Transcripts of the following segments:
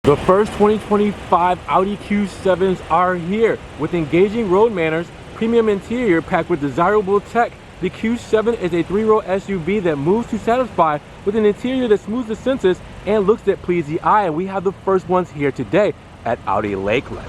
The first 2025 Audi Q7s are here. With engaging road manners, premium interior packed with desirable tech, the Q7 is a three-row SUV that moves to satisfy with an interior that smooths the senses and looks that please the eye. And we have the first ones here today at Audi Lakeland.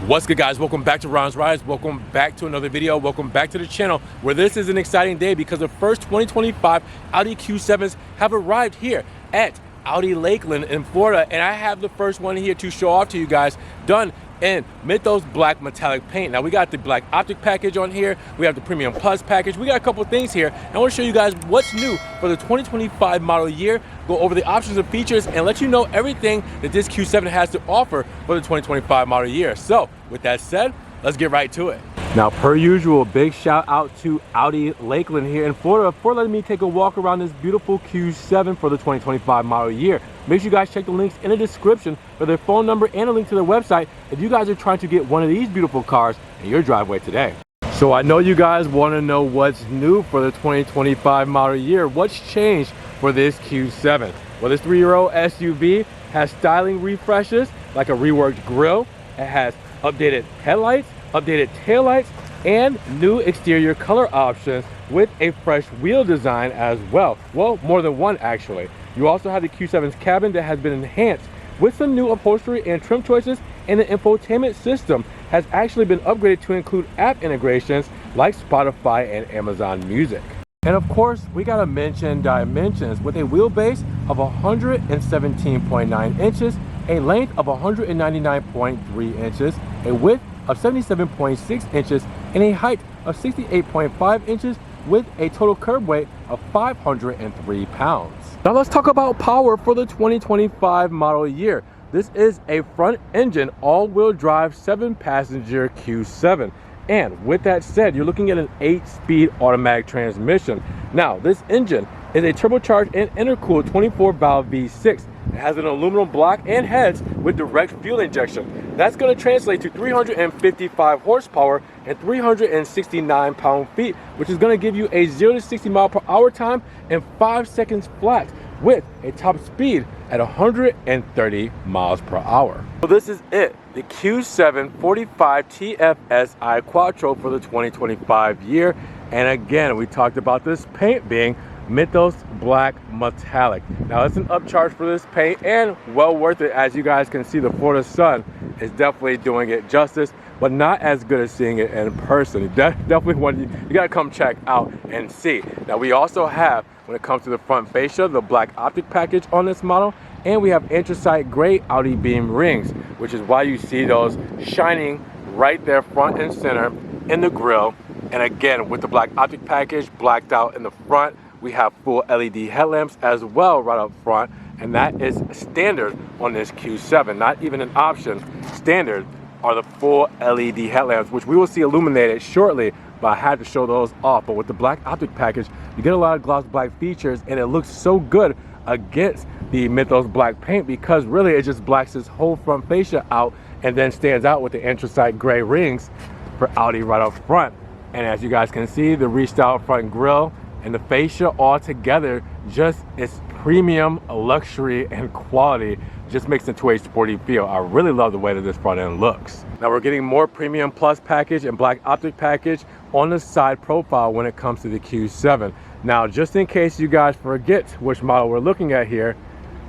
What's good, guys? Welcome back to Ron's Rides. Welcome back to another video. Welcome back to the channel, where this is an exciting day because the first 2025 Audi Q7s have arrived here at Audi Lakeland in Florida, and I have the first one here to show off to you guys, done in Mythos black metallic paint. Now we got the black optic package on here, we have the premium plus package, we got a couple things here. I want to show you guys what's new for the 2025 model year, go over the options and features, and let you know everything that this Q7 has to offer for the 2025 model year. So with that said, let's get right to it. Now, per usual, big shout out to Audi Lakeland here in Florida for letting me take a walk around this beautiful Q7 for the 2025 model year. Make sure you guys check the links in the description for their phone number and a link to their website if you guys are trying to get one of these beautiful cars in your driveway today. So I know you guys want to know what's new for the 2025 model year. What's changed for this Q7? Well, this three-row SUV has styling refreshes like a reworked grille. It has updated headlights, updated taillights, and new exterior color options with a fresh wheel design as well. Well, more than one actually. You also have the Q7's cabin that has been enhanced with some new upholstery and trim choices, and the infotainment system has actually been upgraded to include app integrations like Spotify and Amazon Music. And of course, we gotta mention dimensions with a wheelbase of 117.9 inches, a length of 199.3 inches, a width of 77.6 inches, and a height of 68.5 inches with a total curb weight of 503 pounds. Now let's talk about power for the 2025 model year. This is a front engine all-wheel drive 7-passenger Q7. And with that said, you're looking at an 8-speed automatic transmission. Now, this engine is a turbocharged and intercooled 24-valve V6. It has an aluminum block and heads with direct fuel injection. That's going to translate to 355 horsepower and 369 pound-feet, which is going to give you a 0 to 60 mile per hour time in 5 seconds flat, with a top speed at 130 miles per hour. So this is it, the Q7 45 TFSI Quattro for the 2025 year. And again, we talked about this paint being Mythos black metallic. Now it's an upcharge for this paint and well worth it. As you guys can see, the Florida sun is definitely doing it justice, but not as good as seeing it in person. Definitely one you gotta come check out and see. Now we also have, when it comes to the front fascia, the black optic package on this model, and we have anthracite gray Audi beam rings, which is why you see those shining right there front and center in the grille. And again, with the black optic package blacked out in the front, we have full LED headlamps as well right up front, and that is standard on this Q7, not even an option. Standard are the full LED headlamps, which we will see illuminated shortly, but I had to show those off. But with the black optic package, you get a lot of gloss black features, and it looks so good against the Mythos black paint because really it just blacks this whole front fascia out and then stands out with the anthracite gray rings for Audi right up front. And as you guys can see, the restyled front grille and the fascia all together, just its premium luxury and quality just makes it to a sporty feel. I really love the way that this front end looks. Now we're getting more premium plus package and black optic package on the side profile when it comes to the Q7. Now, just in case you guys forget which model we're looking at here,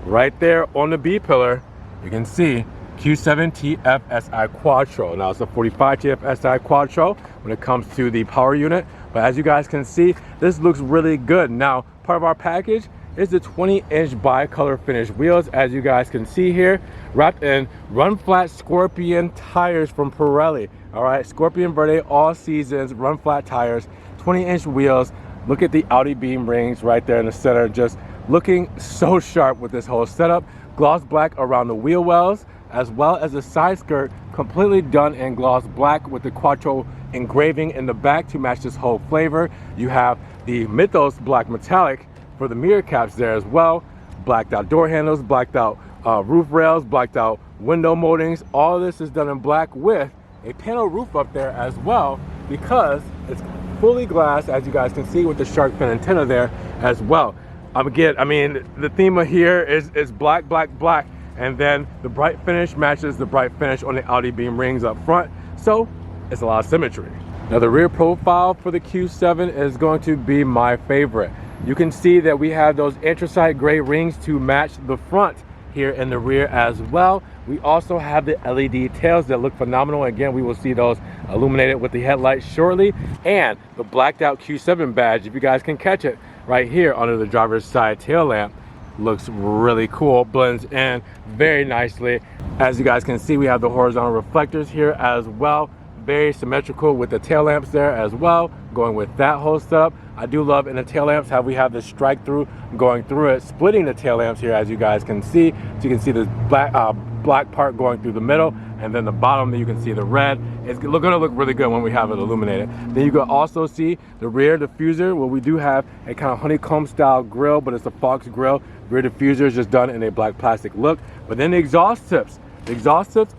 right there on the B pillar, you can see Q7 TFSI Quattro. Now it's a 45 TFSI Quattro when it comes to the power unit, but as you guys can see, this looks really good. Now, part of our package is the 20-inch bicolor finish wheels, as you guys can see here, wrapped in run flat Scorpion tires from Pirelli. All right, Scorpion Verde all seasons, run flat tires, 20-inch wheels. Look at the Audi beam rings right there in the center, just looking so sharp with this whole setup. Gloss black around the wheel wells, as well as the side skirt completely done in gloss black with the Quattro engraving in the back to match this whole flavor. You have the Mythos black metallic for the mirror caps there as well. Blacked out door handles, blacked out roof rails, blacked out window moldings. All of this is done in black with a panel roof up there as well, because it's fully glass, as you guys can see, with the shark fin antenna there as well. Again, I mean, the theme of here is black, black, black, and then the bright finish matches the bright finish on the Audi beam rings up front, so it's a lot of symmetry. Now the rear profile for the Q7 is going to be my favorite. You can see that we have those anthracite gray rings to match the front here in the rear as well. We also have the LED tails that look phenomenal. Again, we will see those illuminated with the headlights shortly, and the blacked out Q7 badge, if you guys can catch it, right here under the driver's side tail lamp. Looks really cool, blends in very nicely. As you guys can see, we have the horizontal reflectors here as well, very symmetrical with the tail lamps there as well, going with that whole setup. I do love in the tail lamps how we have the strike through going through it, splitting the tail lamps here, as you guys can see. So you can see this black part going through the middle, and then the bottom, you can see the red. It's gonna look really good when we have it illuminated. Then you can also see the rear diffuser, where we do have a kind of honeycomb style grill, but it's a Fox grill. Rear diffuser is just done in a black plastic look. But then the exhaust tips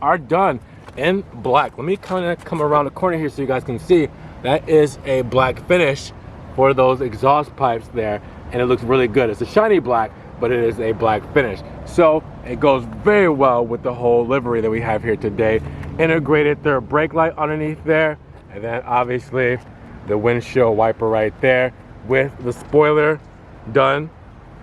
are done in black. Let me kind of come around the corner here so you guys can see. That is a black finish for those exhaust pipes there, and it looks really good. It's a shiny black, but it is a black finish. So it goes very well with the whole livery that we have here today. Integrated third brake light underneath there, and then obviously the windshield wiper right there with the spoiler done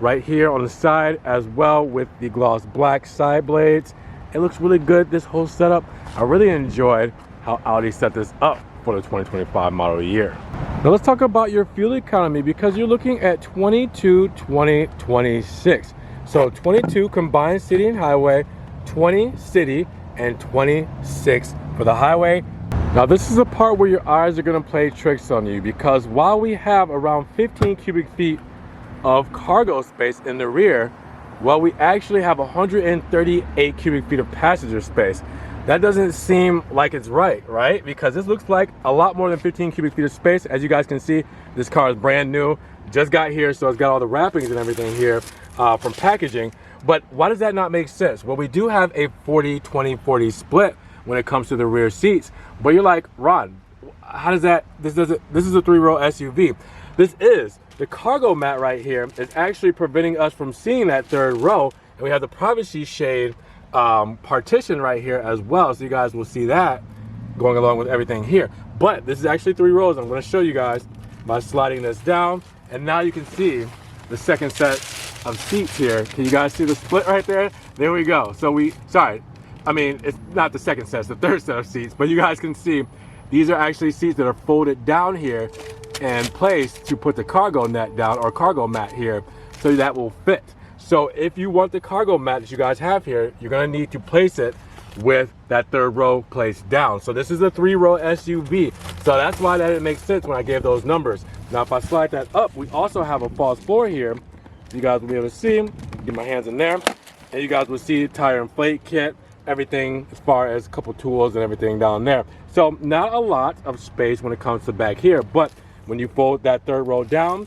right here on the side, as well with the gloss black side blades. It looks really good, this whole setup. I really enjoyed how Audi set this up for the 2025 model year. Now let's talk about your fuel economy, because you're looking at 22, 20, 26. So 22 combined city and highway, 20 city, and 26 for the highway. Now this is the part where your eyes are gonna play tricks on you, because while we have around 15 cubic feet of cargo space in the rear, well, we actually have 138 cubic feet of passenger space. That doesn't seem like it's right? Because this looks like a lot more than 15 cubic feet of space. As you guys can see, this car is brand new, just got here, so it's got all the wrappings and everything here from packaging. But why does that not make sense? Well, we do have a 40-20-40 split when it comes to the rear seats. But you're like, Ron, how does that, this is a 3-row SUV. This is, the cargo mat right here is actually preventing us from seeing that third row. And we have the privacy shade partition right here as well, so you guys will see that going along with everything here. But this is actually 3 rows. I'm going to show you guys by sliding this down, and now you can see the second set of seats here. Can you guys see the split right there? There we go. So it's not the second set, it's the third set of seats, but you guys can see these are actually seats that are folded down here and placed to put the cargo net down, or cargo mat here, so that will fit. So if you want the cargo mat that you guys have here, you're gonna need to place it with that third row placed down. So this is a 3-row SUV. So that's why that didn't make sense when I gave those numbers. Now, if I slide that up, we also have a false floor here. You guys will be able to see, get my hands in there, and you guys will see tire inflate kit, everything as far as a couple tools and everything down there. So not a lot of space when it comes to back here, but when you fold that third row down,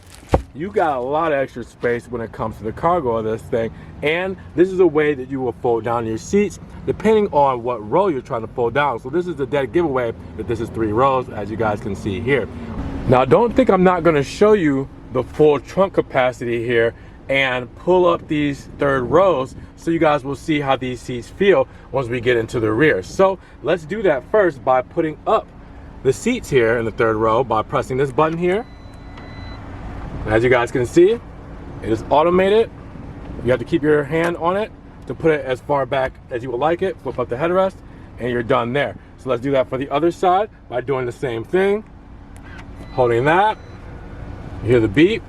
you got a lot of extra space when it comes to the cargo of this thing. And this is a way that you will fold down your seats depending on what row you're trying to fold down. So this is the dead giveaway that this is 3 rows, as you guys can see here. Now don't think I'm not going to show you the full trunk capacity here and pull up these third rows so you guys will see how these seats feel once we get into the rear. So let's do that first by putting up the seats here in the third row by pressing this button here. As you guys can see, it is automated. You have to keep your hand on it to put it as far back as you would like it. Flip up the headrest and you're done there. So let's do that for the other side by doing the same thing. Holding that, you hear the beep.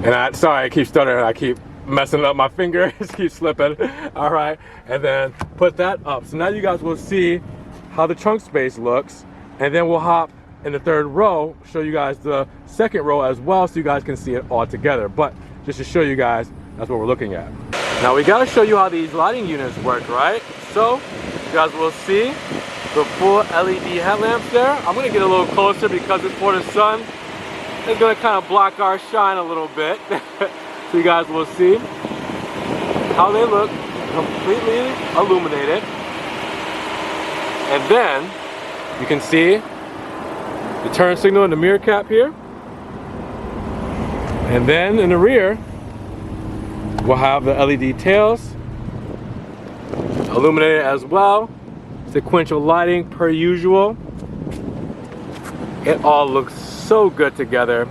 And sorry, I keep stuttering, I keep messing up my fingers, keep slipping. All right, and then put that up. So now you guys will see how the trunk space looks, and then we'll hop in the third row, show you guys the second row as well so you guys can see it all together. But just to show you guys, that's what we're looking at. Now we gotta show you how these lighting units work, right? So you guys will see the full LED headlamps there. I'm gonna get a little closer because it's for the sun. It's gonna kind of block our shine a little bit. So you guys will see how they look completely illuminated. And then you can see the turn signal and the mirror cap here. And then in the rear, we'll have the LED tails, illuminated as well. Sequential lighting per usual. It all looks so good together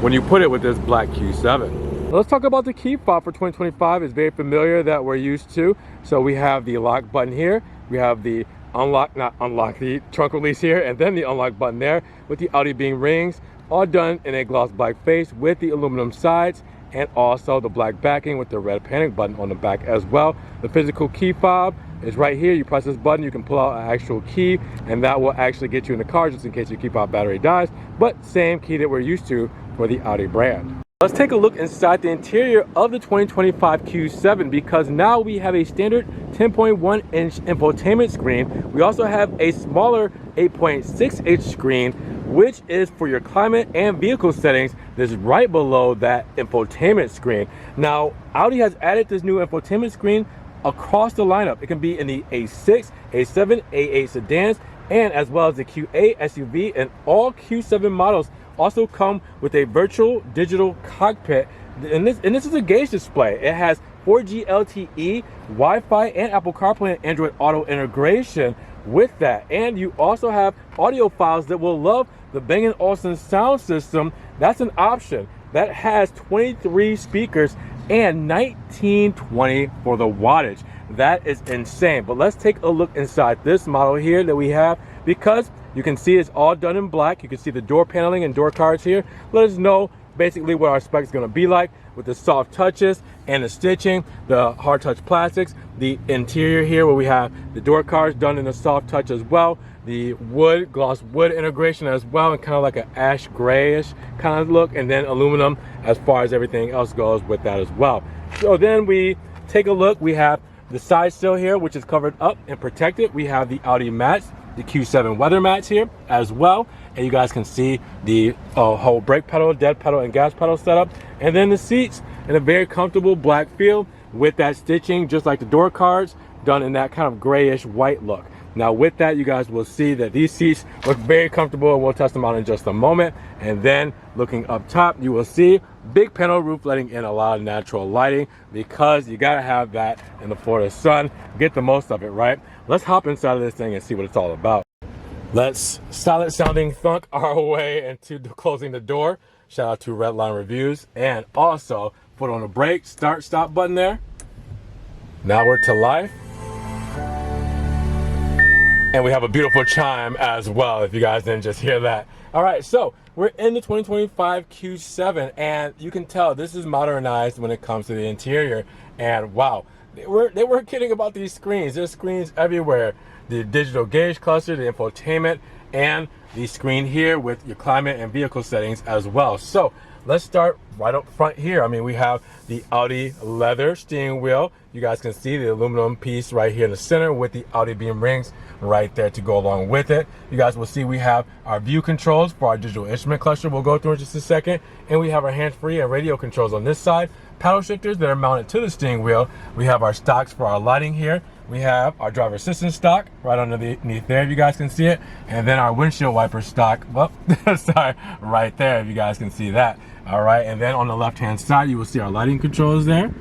when you put it with this black Q7. Let's talk about the key fob for 2025. It's very familiar that we're used to. So we have the lock button here. We have the the trunk release here, and then the unlock button there with the Audi beam rings, all done in a gloss black face with the aluminum sides, and also the black backing with the red panic button on the back as well. The physical key fob is right here. You press this button, you can pull out an actual key, and that will actually get you in the car just in case your key fob battery dies, but same key that we're used to for the Audi brand. Let's take a look inside the interior of the 2025 Q7, because now we have a standard 10.1 inch infotainment screen. We also have a smaller 8.6 inch screen, which is for your climate and vehicle settings. That's right below that infotainment screen. Now, Audi has added this new infotainment screen across the lineup. It can be in the A6, A7, A8 sedans, and as well as the Q8 SUV, and all Q7 models also come with a virtual digital cockpit, and this is a gauge display. It has 4G LTE, Wi-Fi, and Apple CarPlay and Android Auto integration with that. And you also have audio files that will love the Bang & Olufsen sound system. That's an option. That has 23 speakers and 1920 for the wattage. That is insane. But let's take a look inside this model here that we have, because you can see it's all done in black. You can see the door paneling and door cards here. Let us know basically what our spec is going to be like with the soft touches and the stitching, the hard touch plastics, the interior here where we have the door cards done in a soft touch as well, the wood, gloss wood integration as well, and kind of like an ash grayish kind of look, and then aluminum as far as everything else goes with that as well. So then we take a look. We have the side sill here, which is covered up and protected. We have the Audi mats, the Q7 weather mats here as well, and you guys can see the whole brake pedal, dead pedal, and gas pedal setup, and then the seats in a very comfortable black feel with that stitching just like the door cards, done in that kind of grayish white look. Now with that, you guys will see that these seats look very comfortable, and we'll test them out in just a moment. And then looking up top, you will see big panel roof letting in a lot of natural lighting, because you gotta have that in the Florida sun. Get the most of it, right? Let's hop inside of this thing and see what it's all about. Let's solid sounding thunk our way into closing the door. Shout out to Redline Reviews, and also put on the brake, start, stop button there. Now we're to life. And we have a beautiful chime as well, if you guys didn't just hear that. All right, so we're in the 2025 Q7, and you can tell this is modernized when it comes to the interior. And wow, they weren't kidding about these screens. There's screens everywhere. The digital gauge cluster, the infotainment, and the screen here with your climate and vehicle settings as well. So let's start right up front here. I mean, we have the Audi leather steering wheel. You guys can see the aluminum piece right here in the center with the Audi beam rings right there to go along with it. You guys will see we have our view controls for our digital instrument cluster we'll go through in just a second. And we have our hands-free and radio controls on this side. Paddle shifters that are mounted to the steering wheel. We have our stocks for our lighting here. We have our driver assistance stock right underneath there, if you guys can see it. And then our windshield wiper stock, well, sorry, right there, if you guys can see that. All right, and then on the left-hand side, you will see our lighting controls there.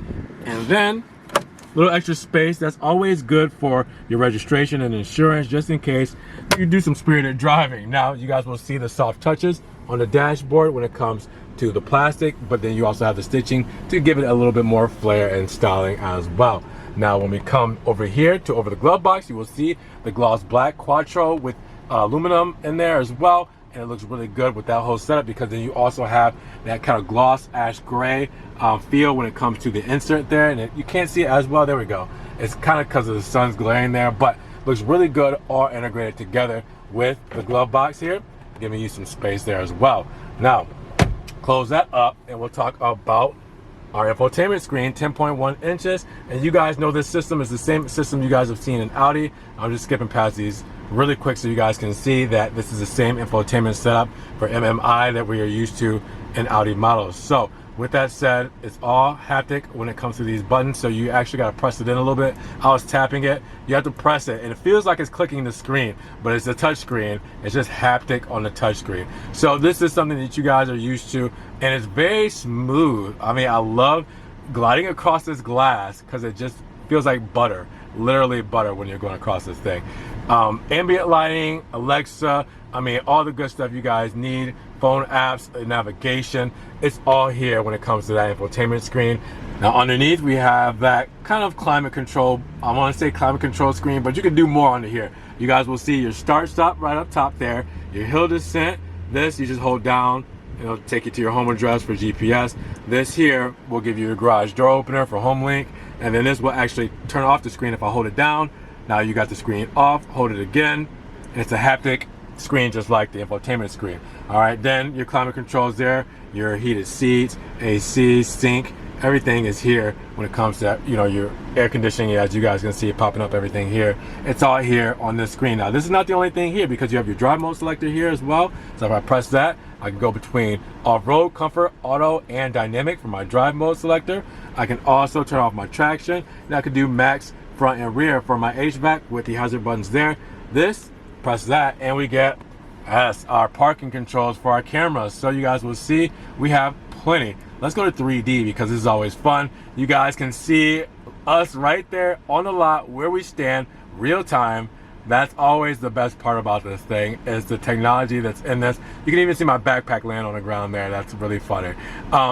And then a little extra space. That's always good for your registration and insurance, just in case you do some spirited driving. Now, you guys will see the soft touches on the dashboard when it comes to the plastic, but then you also have the stitching to give it a little bit more flair and styling as well. Now, when we come over here to over the glove box, you will see the gloss black Quattro with aluminum in there as well. And it looks really good with that whole setup, because then you also have that kind of gloss ash gray feel when it comes to the insert there. And you can't see it as well. There we go. It's kind of because of the sun's glaring there, but looks really good all integrated together with the glove box here, giving you some space there as well. Now, close that up and we'll talk about our infotainment screen, 10.1 inches. And you guys know this system is the same system you guys have seen in Audi. I'm just skipping past these really quick so you guys can see that this is the same infotainment setup for MMI that we are used to in Audi models. So with that said, it's all haptic when it comes to these buttons, so you actually got to press it in a little bit. I was tapping it. You have to press it, and it feels like it's clicking the screen, but it's a touch screen. It's just haptic on the touch screen. So this is something that you guys are used to, and it's very smooth. I mean, I love gliding across this glass because it just feels like butter, literally butter when you're going across this thing. Ambient lighting, Alexa, I mean, all the good stuff you guys need. Phone apps, navigation, it's all here when it comes to that infotainment screen. Now underneath we have that kind of climate control, I want to say climate control screen, but you can do more under here. You guys will see your start stop right up top there, your hill descent, this you just hold down, it'll take you to your home address for GPS. This here will give you a garage door opener for home link, and then this will actually turn off the screen if I hold it down. Now you got the screen off, hold it again, and it's a haptic screen just like the infotainment screen. All right, then your climate controls there, your heated seats, AC, sink, everything is here when it comes to, you know, your air conditioning. As you guys can see it popping up, everything here, it's all here on this screen. Now this is not the only thing here, because you have your drive mode selector here as well. So if I press that, I can go between off-road, comfort, auto, and dynamic for my drive mode selector. I can also turn off my traction, and I can do max, front, and rear for my HVAC with the hazard buttons there. This, press that, and we get our parking controls for our cameras. So you guys will see we have plenty. Let's go to 3D because this is always fun. You guys can see us right there on the lot where we stand, real time. That's always the best part about this thing, is the technology that's in this. You can even see my backpack land on the ground there. That's really funny.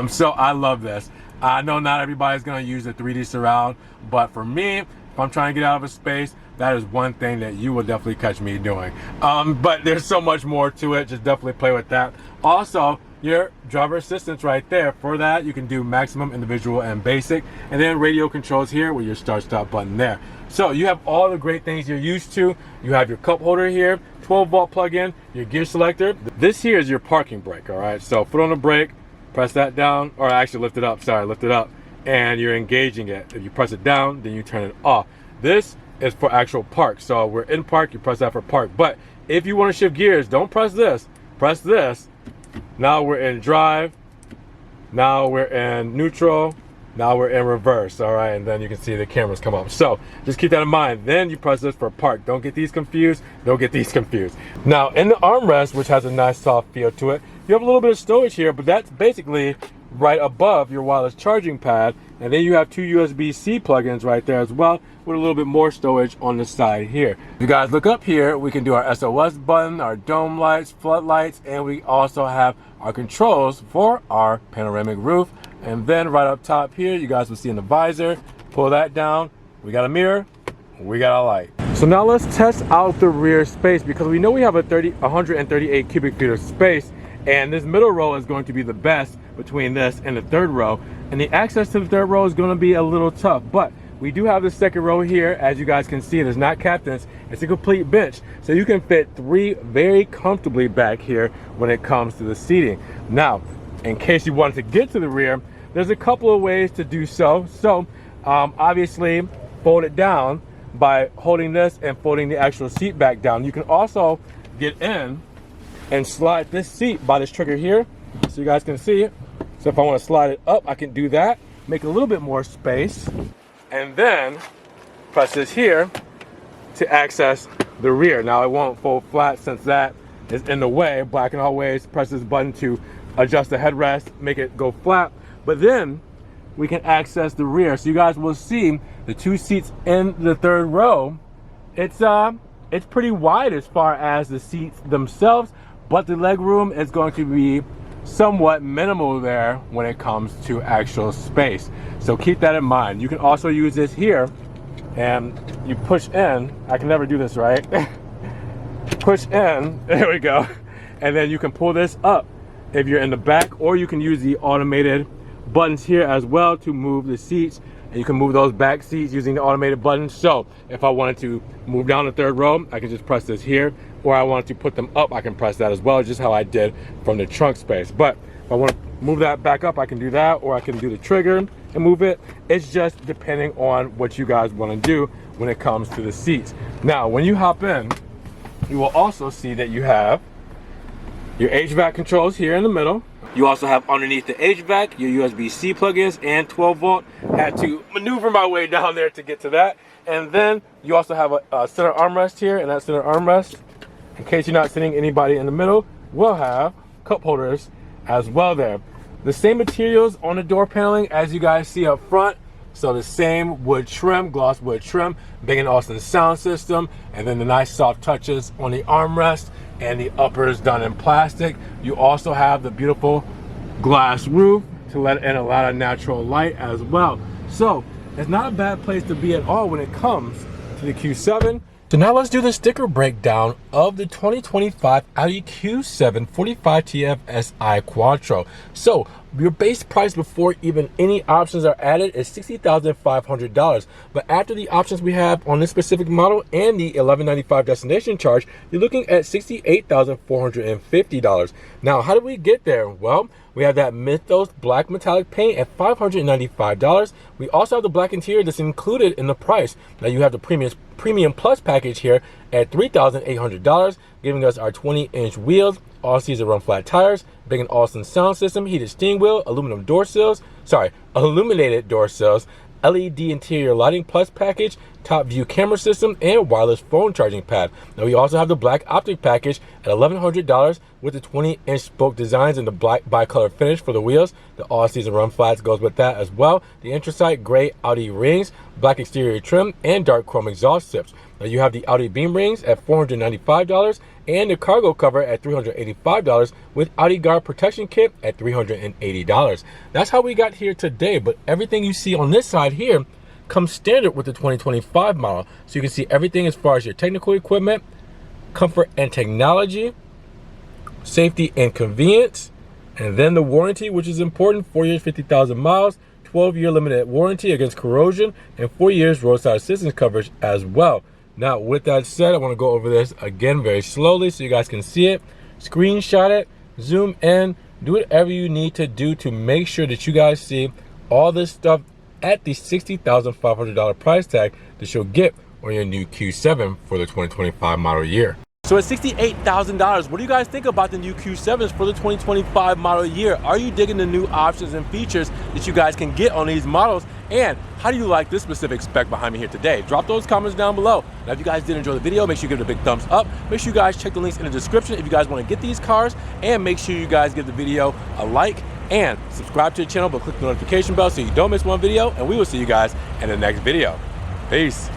So I love this. I know not everybody's gonna use the 3D surround, but for me, if I'm trying to get out of a space, that is one thing that you will definitely catch me doing. But there's so much more to it. Just definitely play with that. Also, your driver assistance right there. For that, you can do maximum, individual, and basic. And then radio controls here with your start stop button there. So you have all the great things you're used to. You have your cup holder here, 12-volt plug-in, your gear selector. This here is your parking brake, all right? So foot on the brake, press that down, or actually lift it up, sorry, lift it up, and you're engaging it. If you press it down, then you turn it off. This is for actual park. So we're in park, you press that for park. But if you want to shift gears, don't press this, press this. Now we're in drive, now we're in neutral, now we're in reverse, all right? And then you can see the cameras come up. So just keep that in mind. Then you press this for park. Don't get these confused, don't get these confused. Now in the armrest, which has a nice soft feel to it, you have a little bit of storage here, but that's basically right above your wireless charging pad. And then you have two USB-C plugins right there as well, with a little bit more storage on the side here. If you guys look up here, we can do our SOS button, our dome lights, floodlights, and we also have our controls for our panoramic roof. And then right up top here, you guys will see in the visor, pull that down, we got a mirror, we got a light. So now let's test out the rear space, because we know we have a 138 cubic feet of space, and this middle row is going to be the best between this and the third row. And the access to the third row is going to be a little tough, but we do have the second row here. As you guys can see, it is not captain's, it's a complete bench. So you can fit three very comfortably back here when it comes to the seating. Now, in case you wanted to get to the rear, there's a couple of ways to do so. So obviously fold it down by holding this and folding the actual seat back down. You can also get in and slide this seat by this trigger here, so you guys can see it. So if I want to slide it up, I can do that, make a little bit more space, and then press this here to access the rear. Now it won't fold flat since that is in the way, but I can always press this button to adjust the headrest, make it go flat. But then we can access the rear. So you guys will see the two seats in the third row. It's pretty wide as far as the seats themselves, but the leg room is going to be somewhat minimal there when it comes to actual space. So keep that in mind. You can also use this here, and you push in. I can never do this right. Push in, there we go. And then you can pull this up if you're in the back, or you can use the automated buttons here as well to move the seats, and you can move those back seats using the automated buttons. So if I wanted to move down the third row, I can just press this here, or I wanted to put them up, I can press that as well, just how I did from the trunk space. But if I want to move that back up, I can do that, or I can do the trigger and move it. It's just depending on what you guys want to do when it comes to the seats. Now when you hop in, you will also see that you have Your HVAC controls here in the middle. You also have underneath the HVAC your USB-C plugins and 12 volt. Had to maneuver my way down there to get to that. And then you also have a center armrest here, and that center armrest, in case you're not sitting anybody in the middle, will have cup holders as well there. The same materials on the door paneling as you guys see up front. So the same wood trim, gloss wood trim, Bang & Olufsen sound system, and then the nice soft touches on the armrest, and the upper is done in plastic. You also have the beautiful glass roof to let in a lot of natural light as well. So it's not a bad place to be at all when it comes to the Q7. So now let's do the sticker breakdown of the 2025 Audi Q7 45 TFSI Quattro. So your base price before even any options are added is $60,500. But after the options we have on this specific model and the $1,195 destination charge, you're looking at $68,450. Now, how did we get there? Well, we have that Mythos black metallic paint at $595. We also have the black interior that's included in the price. Now you have the Premium Plus package here at $3,800, giving us our 20-inch wheels, all-season run flat tires, Bang & Olufsen sound system, heated steering wheel, illuminated door sills, LED interior lighting plus package, top view camera system, and wireless phone charging pad. Now we also have the black optic package at $1,100 with the 20-inch spoke designs and the black bicolor finish for the wheels. The all-season run flats goes with that as well. The anthracite gray Audi rings, black exterior trim, and dark chrome exhaust tips. Now you have the Audi beam rings at $495 and the cargo cover at $385 with Audi Guard protection kit at $380. That's how we got here today, but everything you see on this side here comes standard with the 2025 model. So you can see everything as far as your technical equipment, comfort and technology, safety and convenience, and then the warranty, which is important, 4 years, 50,000 miles, 12-year limited warranty against corrosion, and 4 years roadside assistance coverage as well. Now, with that said, I want to go over this again very slowly so you guys can see it. Screenshot it, zoom in, do whatever you need to do to make sure that you guys see all this stuff at the $60,500 price tag that you'll get on your new Q7 for the 2025 model year. So at $68,000, what do you guys think about the new Q7s for the 2025 model year? Are you digging the new options and features that you guys can get on these models? And how do you like this specific spec behind me here today? Drop those comments down below. Now, if you guys did enjoy the video, make sure you give it a big thumbs up. Make sure you guys check the links in the description if you guys want to get these cars, and make sure you guys give the video a like and subscribe to the channel, but click the notification bell so you don't miss one video, and we will see you guys in the next video. Peace.